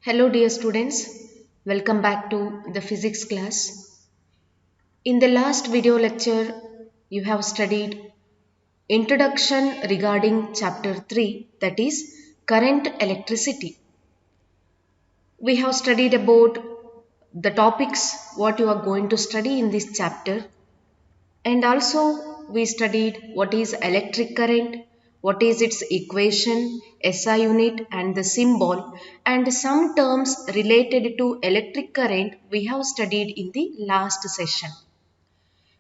Hello dear students, welcome back to the physics class. In the last video lecture, you have studied introduction regarding chapter 3, that is current electricity. We have studied about the topics what you are going to study in this chapter, and also we studied what is electric current, what is its equation, SI unit and the symbol, and some terms related to electric current we have studied in the last session.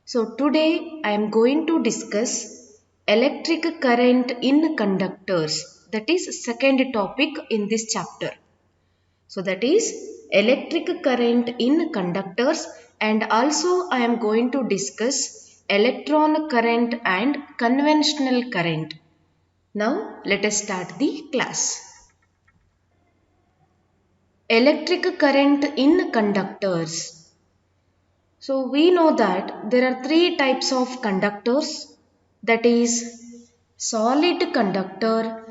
So today I am going to discuss electric current in conductors. That is second topic in this chapter. So that is electric current in conductors, and also I am going to discuss electron current and conventional current. Now let us start the class. Electric current in conductors. So we know that there are three types of conductors, that is solid conductor,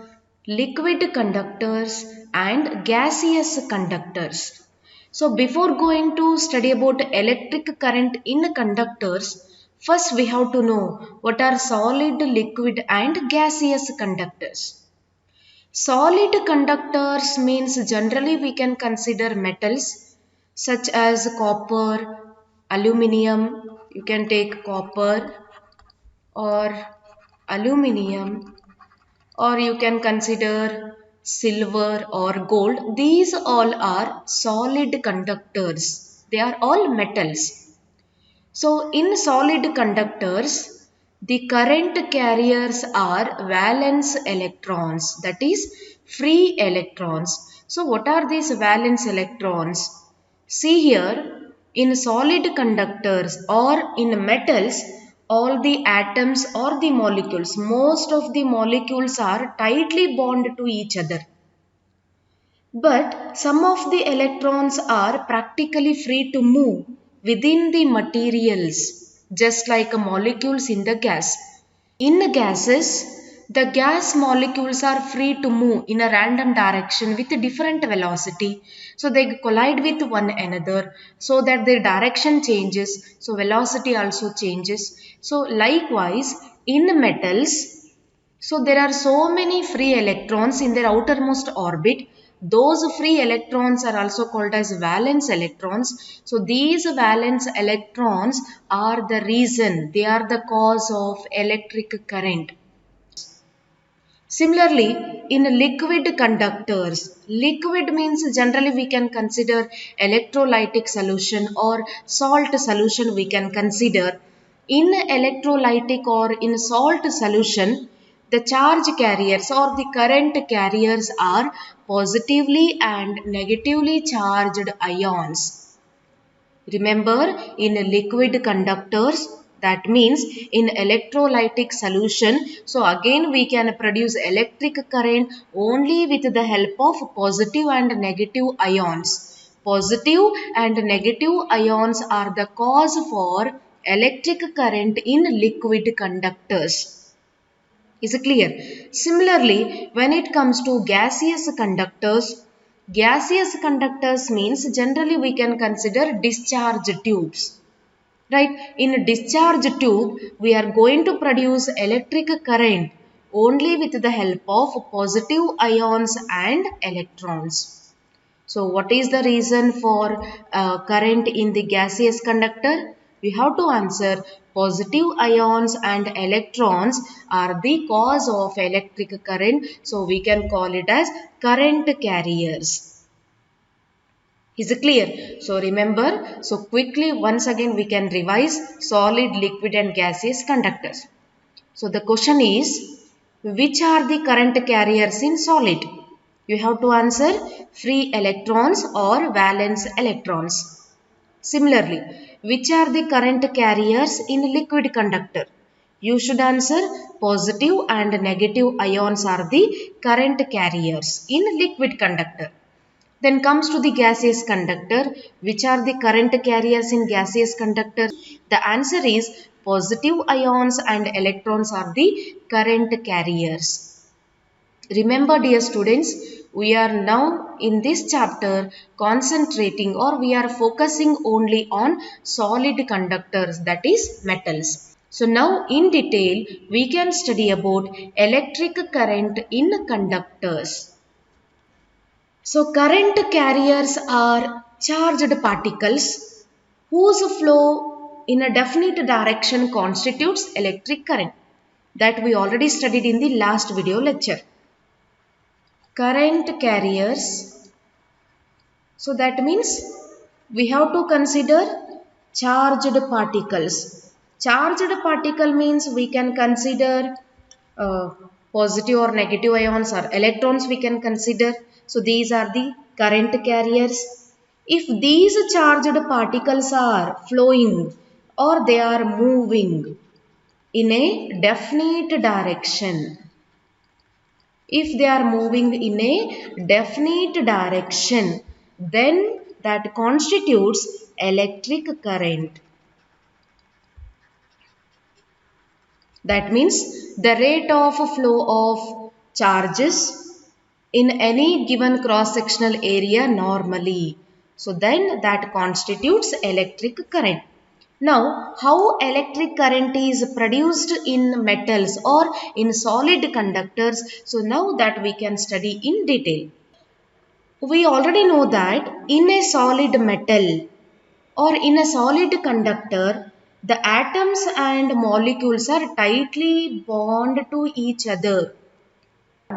liquid conductors and gaseous conductors. So before going to study about electric current in conductors, first we have to know what are solid, liquid and gaseous conductors. Solid conductors means generally we can consider metals such as copper, aluminium, you can take copper or aluminium, or you can consider silver or gold. These all are solid conductors. They are all metals. So in solid conductors, the current carriers are valence electrons, that is free electrons. So what are these valence electrons? See here, in solid conductors or in metals, all the atoms or the molecules, most of the molecules are tightly bonded to each other. But some of the electrons are practically free to move within the materials, just like molecules in the gas. In gases, the gas molecules are free to move in a random direction with a different velocity. So they collide with one another so that their direction changes. So velocity also changes. So likewise, in metals, so there are so many free electrons in their outermost orbit. Those free electrons are also called as valence electrons. So these valence electrons are the reason, they are the cause of electric current. Similarly, in liquid conductors, liquid means generally we can consider electrolytic solution or salt solution we can consider. In electrolytic or in salt solution, the charge carriers or the current carriers are positively and negatively charged ions. Remember, in liquid conductors, that means in electrolytic solution, so again we can produce electric current only with the help of positive and negative ions. Positive and negative ions are the cause for electric current in liquid conductors. Is it clear? Similarly, when it comes to gaseous conductors means generally we can consider discharge tubes. Right? In a discharge tube, we are going to produce electric current only with the help of positive ions and electrons. So what is the reason for current in the gaseous conductor? We have to answer positive ions and electrons are the cause of electric current. So we can call it as current carriers. Is it clear? So remember, so quickly once again we can revise solid, liquid and gaseous conductors. So the question is, which are the current carriers in solid? You have to answer free electrons or valence electrons. Similarly, which are the current carriers in liquid conductor? You should answer positive and negative ions are the current carriers in liquid conductor. Then comes to the gaseous conductor. Which are the current carriers in gaseous conductor? The answer is positive ions and electrons are the current carriers. Remember dear students, we are now in this chapter concentrating, or we are focusing only on solid conductors, that is metals. So now in detail we can study about electric current in conductors. So current carriers are charged particles whose flow in a definite direction constitutes electric current, that we already studied in the last video lecture. Current carriers, so that means we have to consider charged particles. Charged particle means we can consider uh, positive or negative ions, or electrons we can consider. So these are the current carriers. If these charged particles are flowing or they are moving in a definite direction, if they are moving in a definite direction, then that constitutes electric current. That means the rate of flow of charges in any given cross-sectional area normally. So then that constitutes electric current. Now, how electric current is produced in metals or in solid conductors? So now that we can study in detail. We already know that in a solid metal or in a solid conductor, the atoms and molecules are tightly bound to each other.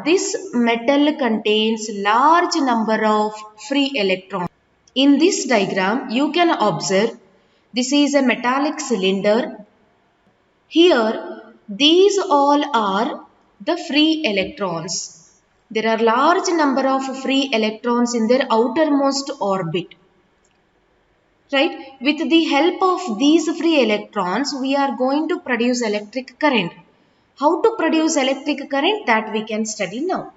This metal contains large number of free electrons. In this diagram, you can observe this is a metallic cylinder. Here, these all are the free electrons. There are large number of free electrons in their outermost orbit. Right? With the help of these free electrons, we are going to produce electric current. How to produce electric current, that we can study now.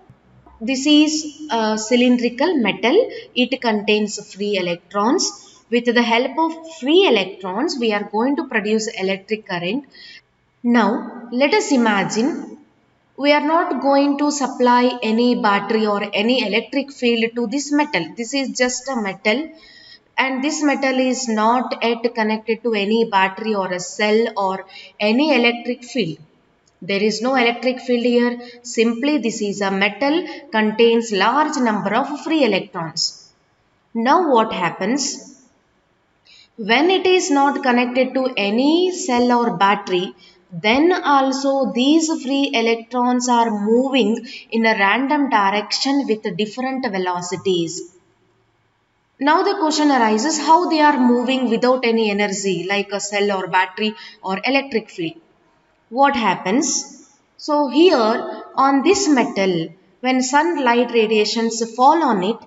This is a cylindrical metal. It contains free electrons. With the help of free electrons, we are going to produce electric current. Now, let us imagine we are not going to supply any battery or any electric field to this metal. This is just a metal, and this metal is not yet connected to any battery or a cell or any electric field. There is no electric field here. Simply this is a metal, contains large number of free electrons. Now what happens? When it is not connected to any cell or battery, then also these free electrons are moving in a random direction with different velocities. Now the question arises, how they are moving without any energy like a cell or battery or electric field. What happens? So here on this metal, when sunlight radiations fall on it,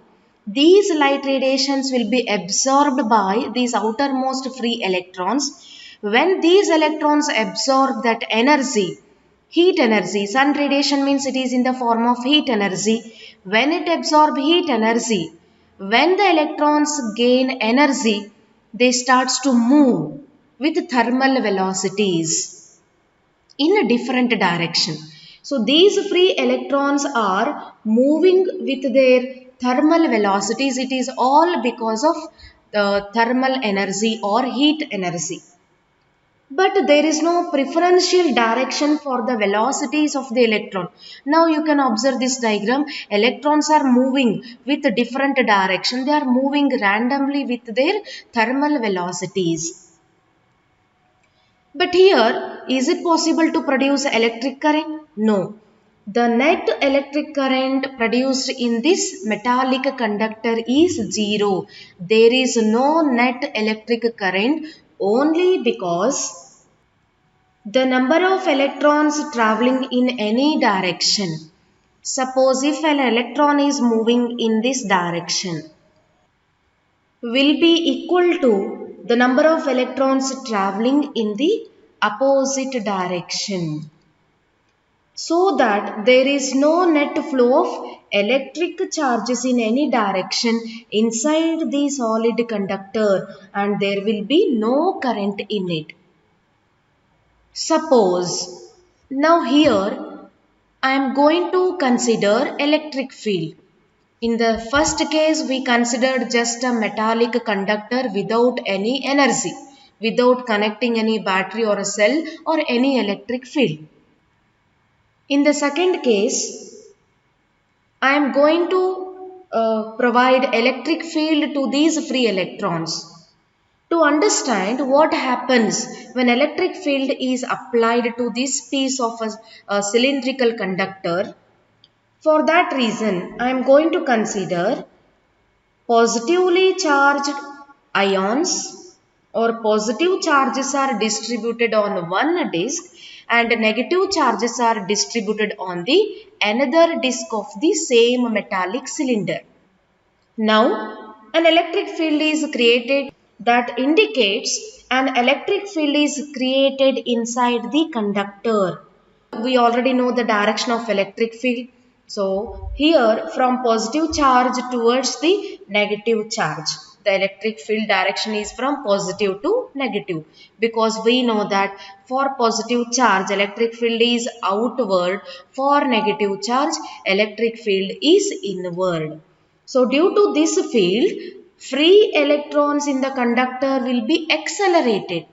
these light radiations will be absorbed by these outermost free electrons. When these electrons absorb that energy, heat energy, sun radiation means it is in the form of heat energy. When it absorbs heat energy, when the electrons gain energy, they start to move with thermal velocities in a different direction. So these free electrons are moving with their thermal velocities. It is all because of the thermal energy or heat energy. But there is no preferential direction for the velocities of the electron. Now you can observe this diagram. Electrons are moving with a different direction. They are moving randomly with their thermal velocities. But here, is it possible to produce electric current? No. The net electric current produced in this metallic conductor is zero. There is no net electric current only because the number of electrons traveling in any direction. Suppose if an electron is moving in this direction, will be equal to the number of electrons traveling in the opposite direction, so that there is no net flow of electric charges in any direction inside the solid conductor, and there will be no current in it. Suppose now here I am going to consider electric field. In the first case, we considered just a metallic conductor without any energy, without connecting any battery or a cell or any electric field. In the second case, I am going to provide electric field to these free electrons. To understand what happens when electric field is applied to this piece of a cylindrical conductor, for that reason I am going to consider positively charged ions or positive charges are distributed on one disk and negative charges are distributed on the another disk of the same metallic cylinder. Now, an electric field is created that indicates an electric field is created inside the conductor. We already know the direction of electric field. So, here from positive charge towards the negative charge. The electric field direction is from positive to negative because we know that for positive charge electric field is outward, for negative charge electric field is inward. So due to this field, free electrons in the conductor will be accelerated.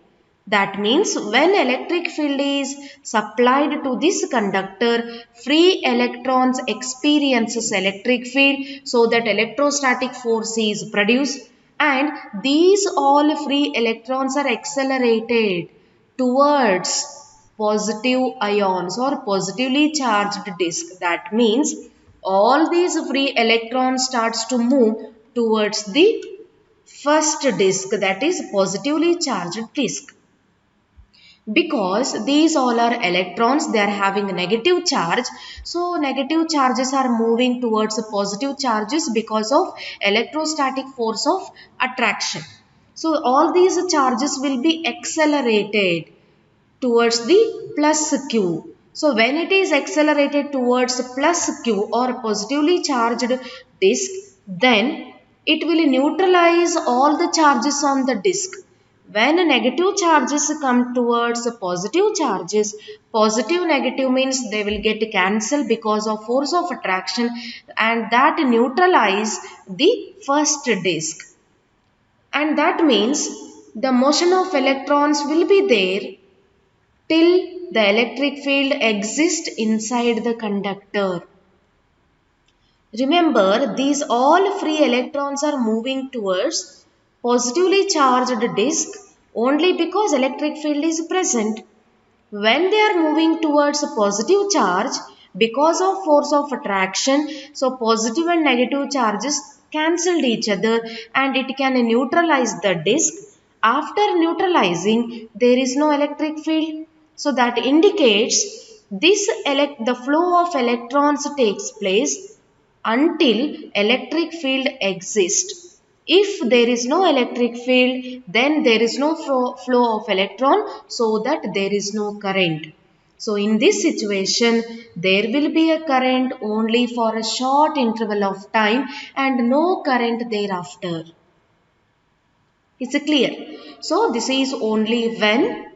That means when electric field is supplied to this conductor, free electrons experiences electric field so that electrostatic force is produced and these all free electrons are accelerated towards positive ions or positively charged disk. That means all these free electrons starts to move towards the first disk, that is positively charged disk. Because these all are electrons, they are having a negative charge, so negative charges are moving towards positive charges because of electrostatic force of attraction. So all these charges will be accelerated towards the plus q. So when it is accelerated towards plus q or positively charged disk, then it will neutralize all the charges on the disk. When negative charges come towards positive charges, positive negative means they will get cancelled because of force of attraction and that neutralize the first disk. And that means the motion of electrons will be there till the electric field exists inside the conductor. Remember, these all free electrons are moving towards positively charged disk only because electric field is present. When they are moving towards a positive charge, because of force of attraction, so positive and negative charges cancelled each other and it can neutralize the disk. After neutralizing, there is no electric field. So that indicates the flow of electrons takes place until electric field exists. If there is no electric field, then there is no flow of electron, so that there is no current. So in this situation, there will be a current only for a short interval of time and no current thereafter. Is it clear? So this is only when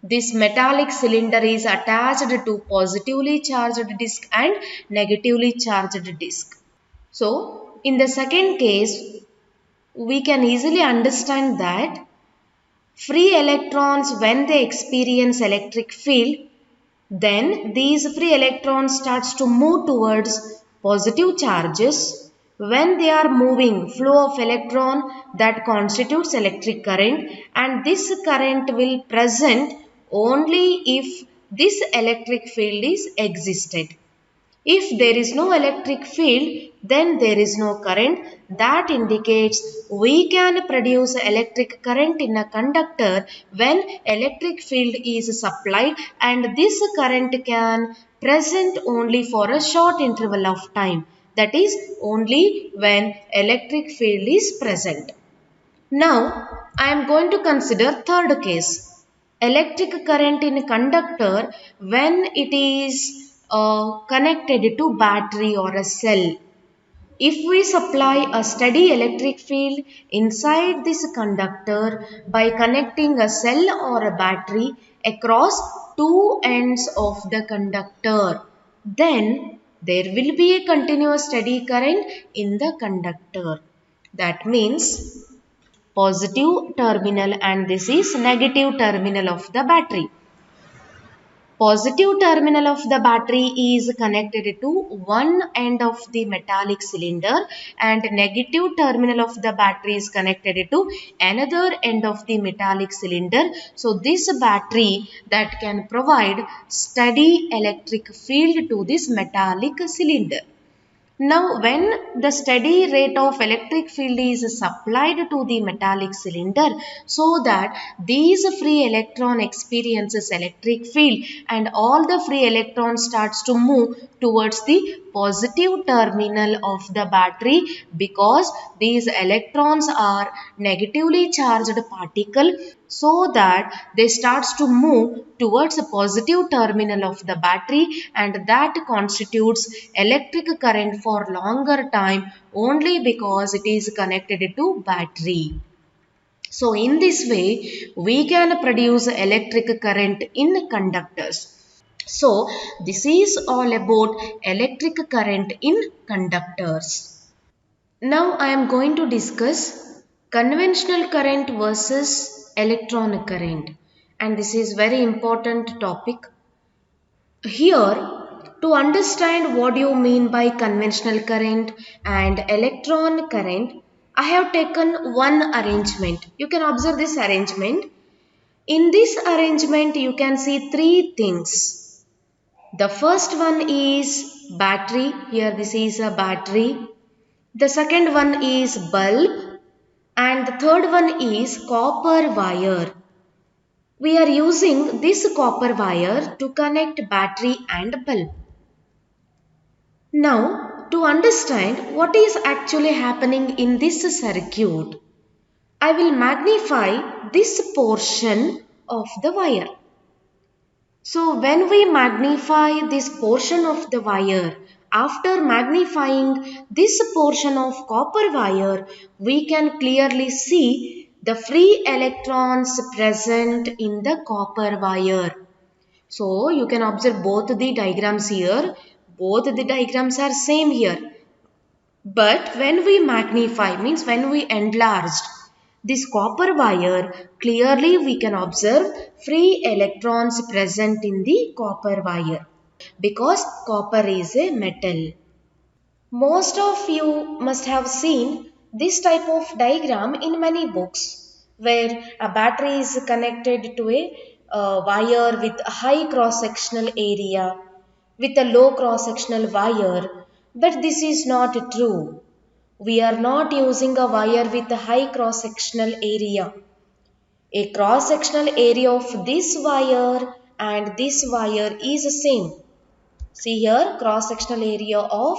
this metallic cylinder is attached to positively charged disk and negatively charged disk. So in the second case, we can easily understand that free electrons, when they experience electric field, then these free electrons starts to move towards positive charges. When they are moving, flow of electron that constitutes electric current and this current will present only if this electric field is existed. If there is no electric field, then there is no current. That indicates we can produce electric current in a conductor when electric field is supplied and this current can present only for a short interval of time. That is only when electric field is present. Now, I am going to consider third case. Electric current in a conductor when it is connected to battery or a cell. If we supply a steady electric field inside this conductor by connecting a cell or a battery across two ends of the conductor, then there will be a continuous steady current in the conductor. That means positive terminal and this is negative terminal of the battery. Positive terminal of the battery is connected to one end of the metallic cylinder and negative terminal of the battery is connected to another end of the metallic cylinder. So this battery that can provide steady electric field to this metallic cylinder. Now, when the steady rate of electric field is supplied to the metallic cylinder so that these free electron experiences electric field and all the free electrons starts to move towards the positive terminal of the battery because these electrons are negatively charged particle so that they starts to move towards a positive terminal of the battery and that constitutes electric current for longer time only because it is connected to battery. So in this way we can produce electric current in conductors. So this is all about electric current in conductors. Now I am going to discuss conventional current versus electronic current, and this is very important topic. Here, to understand what you mean by conventional current and electron current, I have taken one arrangement. You can observe this arrangement. In this arrangement, you can see three things. The first one is battery. Here this is a battery. The second one is bulb and the third one is copper wire. We are using this copper wire to connect battery and bulb. Now, to understand what is actually happening in this circuit, I will magnify this portion of the wire. So when we magnify this portion of the wire, after magnifying this portion of copper wire, we can clearly see the free electrons present in the copper wire. So you can observe both the diagrams here. Both the diagrams are same here. But when we magnify, means when we enlarged this copper wire, clearly we can observe free electrons present in the copper wire because copper is a metal. Most of you must have seen this type of diagram in many books where a battery is connected to a wire with a high cross-sectional area with a low cross-sectional wire, but this is not true. We are not using a wire with a high cross-sectional area. A cross-sectional area of this wire and this wire is the same. See here, cross-sectional area of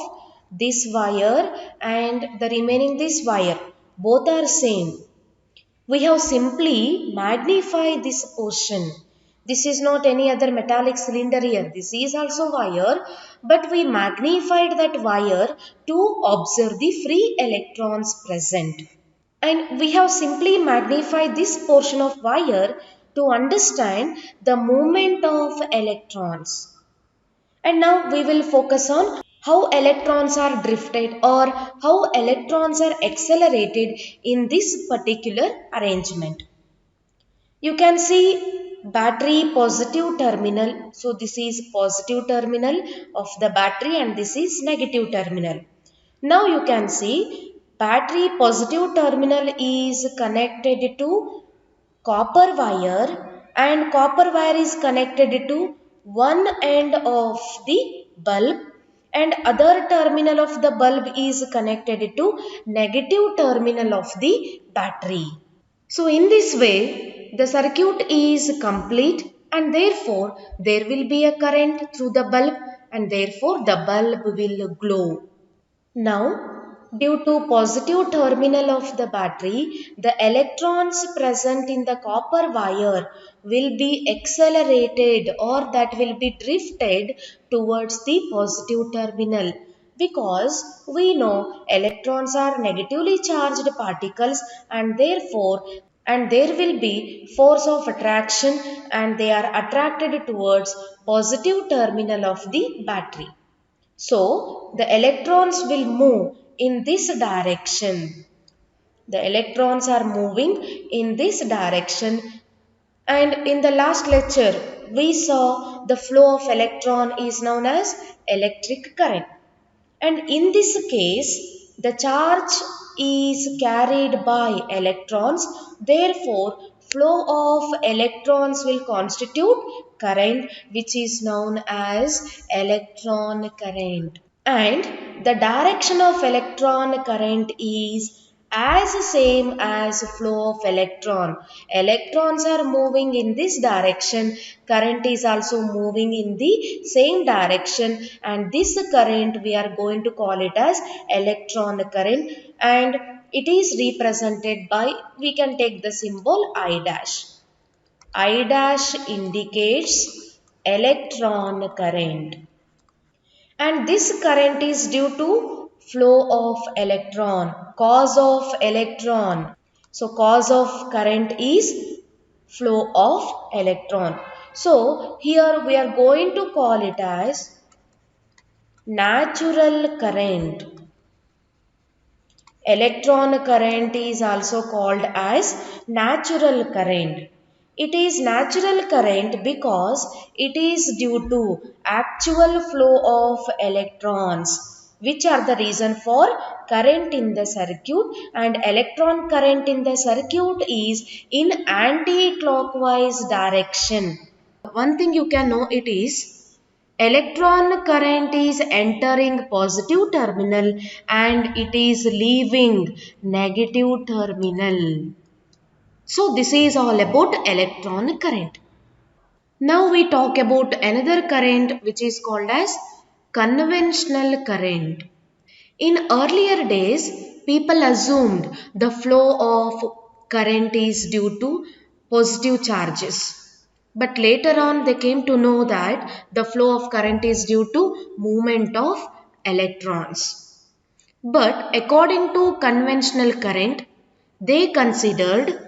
this wire and the remaining this wire. Both are same. We have simply magnified this portion. This is not any other metallic cylinder here. This is also wire, but we magnified that wire to observe the free electrons present. And we have simply magnified this portion of wire to understand the movement of electrons. And now we will focus on how electrons are drifted or how electrons are accelerated in this particular arrangement. You can see battery positive terminal. So this is positive terminal of the battery and this is negative terminal. Now you can see battery positive terminal is connected to copper wire and copper wire is connected to one end of the bulb and other terminal of the bulb is connected to negative terminal of the battery. So in this way the circuit is complete and therefore there will be a current through the bulb and therefore the bulb will glow. Now, due to positive terminal of the battery, the electrons present in the copper wire will be accelerated or that will be drifted towards the positive terminal because we know electrons are negatively charged particles and therefore there will be force of attraction and they are attracted towards positive terminal of the battery. So the electrons will move in this direction. The electrons are moving in this direction, and in the last lecture we saw the flow of electron is known as electric current. And in this case, the charge is carried by electrons. Therefore, flow of electrons will constitute current, which is known as electron current. And the direction of electron current is as same as flow of electron. Electrons are moving in this direction, current is also moving in the same direction, and this current we are going to call it as electron current, and it is represented by, we can take the symbol I dash. I dash indicates electron current, and this current is due to flow of electron, cause of electron. So cause of current is flow of electron. So here we are going to call it as natural current. Electron current is also called as natural current. It is natural current because it is due to actual flow of electrons, which are the reason for current in the circuit, and electron current in the circuit is in anti-clockwise direction. One thing you can know it is electron current is entering positive terminal and it is leaving negative terminal. So this is all about electron current. Now we talk about another current which is called as conventional current. In earlier days, people assumed the flow of current is due to positive charges. But later on they came to know that the flow of current is due to movement of electrons. But according to conventional current, they considered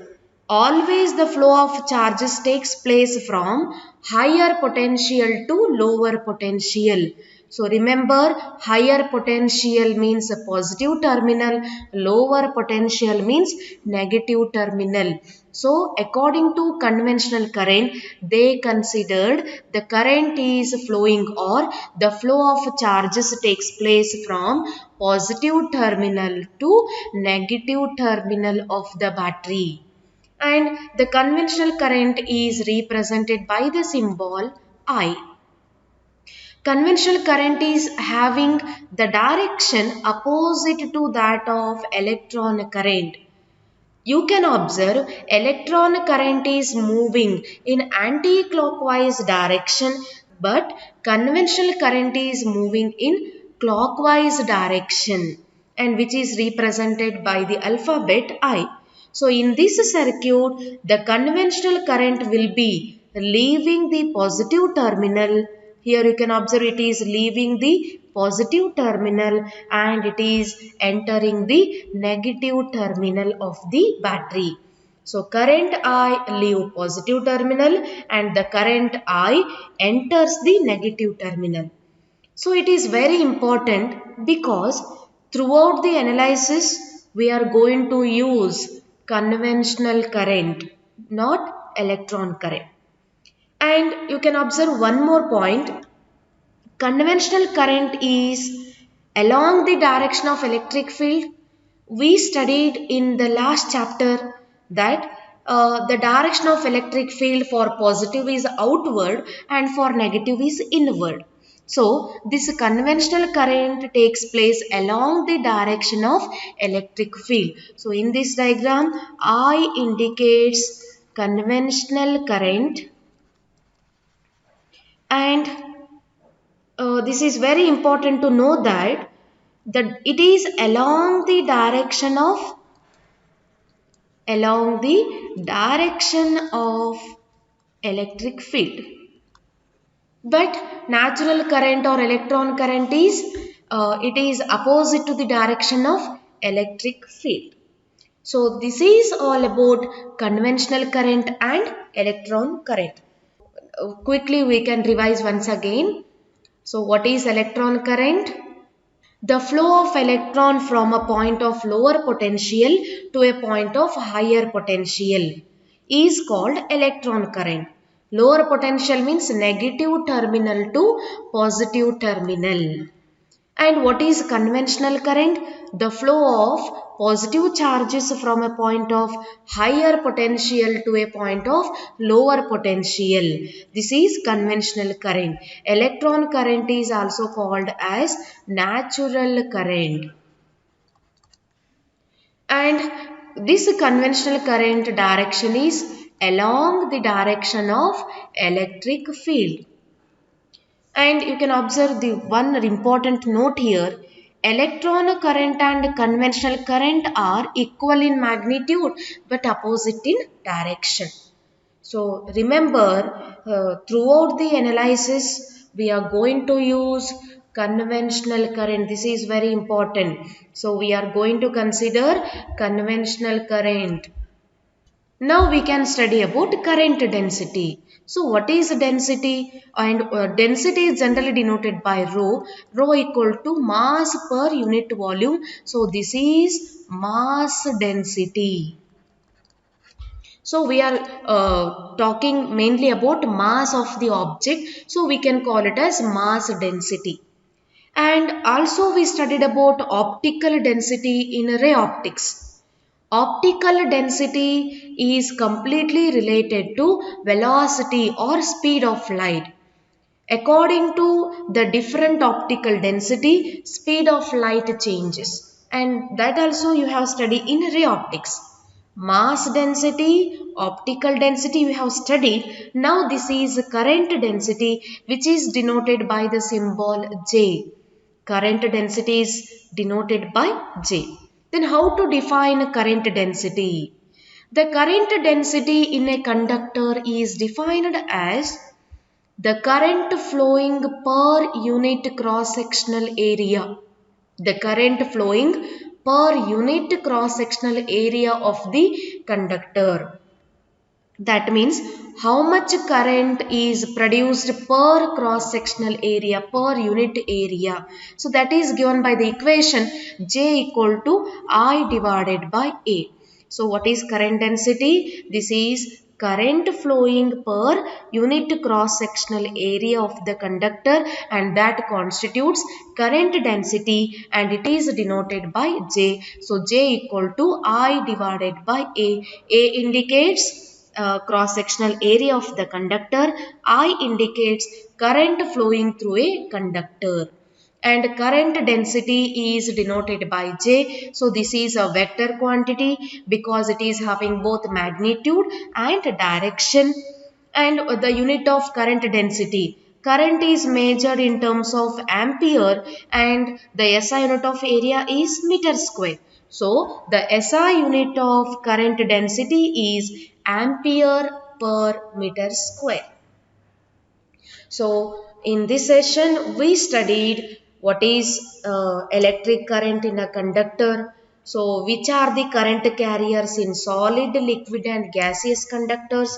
always the flow of charges takes place from higher potential to lower potential. So remember, higher potential means a positive terminal, lower potential means negative terminal. So according to conventional current, they considered the current is flowing, or the flow of charges takes place from positive terminal to negative terminal of the battery. And the conventional current is represented by the symbol I. Conventional current is having the direction opposite to that of electron current. You can observe electron current is moving in anti-clockwise direction, but conventional current is moving in clockwise direction, and which is represented by the alphabet I. So in this circuit, the conventional current will be leaving the positive terminal. Here you can observe it is leaving the positive terminal and it is entering the negative terminal of the battery. So current I leave positive terminal and the current I enters the negative terminal. So it is very important because throughout the analysis we are going to use conventional current, not electron current. And you can observe one more point. Conventional current is along the direction of electric field. We studied in the last chapter that the direction of electric field for positive is outward and for negative is inward. So this conventional current takes place along the direction of electric field. So in this diagram, I indicates conventional current, and this is very important to know that it is along the direction of electric field. But natural current or electron current is it is opposite to the direction of electric field. So this is all about conventional current and electron current. Quickly we can revise once again. So what is electron current? The flow of electron from a point of lower potential to a point of higher potential is called electron current. Lower potential means negative terminal to positive terminal. And what is conventional current? The flow of positive charges from a point of higher potential to a point of lower potential. This is conventional current. Electron current is also called as natural current. And this conventional current direction is along the direction of electric field. And you can observe the one important note here. Electron current and conventional current are equal in magnitude but opposite in direction. So remember, throughout the analysis we are going to use conventional current. This is very important. So we are going to consider conventional current. Now we can study about current density. So what is density? And density is generally denoted by rho. Rho equal to mass per unit volume. So this is mass density. So we are talking mainly about mass of the object. So we can call it as mass density. And also we studied about optical density in ray optics. Optical density is completely related to velocity or speed of light. According to the different optical density, speed of light changes. And that also you have studied in ray optics. Mass density, optical density we have studied. Now this is current density, which is denoted by the symbol J. Current density is denoted by J. Then how to define current density? The current density in a conductor is defined as the current flowing per unit cross-sectional area. The current flowing per unit cross-sectional area of the conductor. That means how much current is produced per cross-sectional area, per unit area. So that is given by the equation J equal to I divided by A. So what is current density? This is current flowing per unit cross-sectional area of the conductor, and that constitutes current density, and it is denoted by J. So J equal to I divided by A. A indicates cross-sectional area of the conductor. I indicates current flowing through a conductor. And current density is denoted by J. So this is a vector quantity because it is having both magnitude and direction. And the unit of current density. Current is measured in terms of ampere, and the SI unit of area is meter square. So the SI unit of current density is ampere per meter square. So in this session we studied what is electric current in a conductor. So which are the current carriers in solid, liquid and gaseous conductors,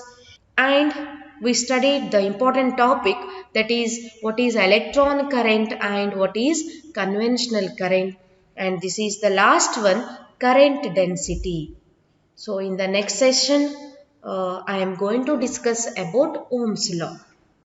and we studied the important topic, that is what is electron current and what is conventional current, and this is the last one, current density. So in the next session I am going to discuss about Ohm's law.